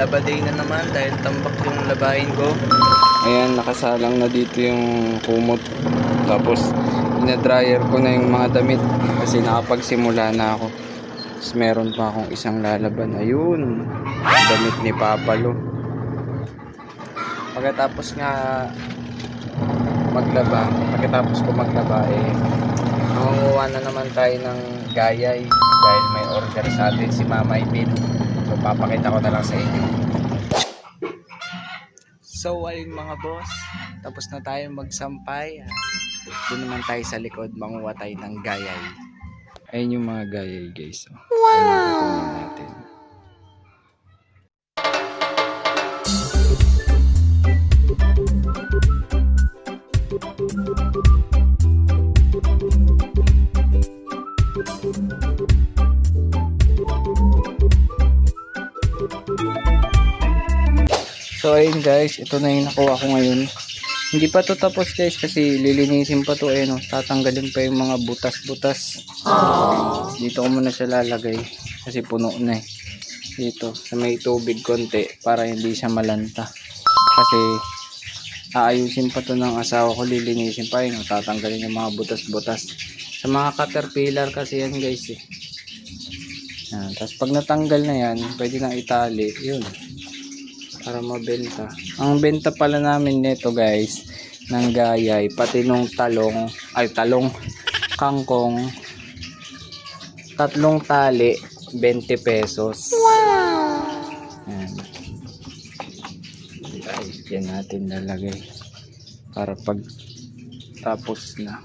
Labaday na naman dahil tambak yung labahin ko. Ayan, nakasalang na dito yung kumot. Tapos, ina-dryer ko na yung mga damit kasi nakapagsimula na ako. Tapos, meron pa akong isang lalaban. Ayun, damit ni Papalo. Pagkatapos ko maglaba, mangunguha na naman tayo ng gayay dahil may order sa atin si Mama Ipin. So, papakita ko na lang sa inyo. So, ayun mga boss, tapos na tayo magsampay. Doon naman tayo sa likod, manguha tayo ng gayay. Ayun yung mga gayay guys. Wow! Natin. So ayun guys, ito na yung nakuha ko ngayon. Hindi pa to tapos guys kasi lilinisin pa to, no? Tatanggalin pa yung mga butas-butas. Dito ko muna siya lalagay kasi puno na eh. Dito sa may tubig konti para hindi siya malanta. Kasi aayusin pa to ng asawa ko, lilinisin pa yun. Tatanggalin yung mga butas-butas. Sa mga caterpillar kasi yan guys eh. Yan. Tapos pag natanggal na yan, pwede nang itali. Yun. Para mabenta. Ang benta pala namin nito guys ng gayay pati nung kangkong, 3 tali 20 pesos. Wow. Yan. Guys, yan natin lalagay para pag tapos na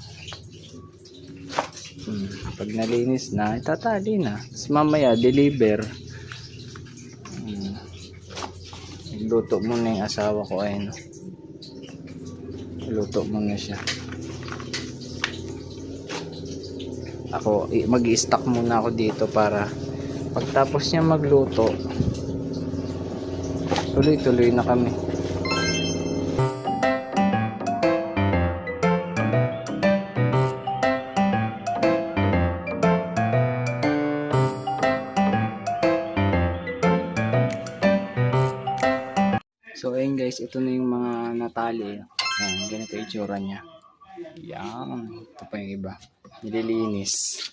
pag nalinis na itatali na. Tapos mamaya deliver. Luto muna yung asawa ko, ayun. Luto muna siya. Ako, mag-i-stock muna ako dito para pagtapos niya magluto, tuloy-tuloy na kami. So ayun guys, ito na yung mga natali. Ayan, ganito yung itsura niya. Yan, ito pa yung iba. Nililinis.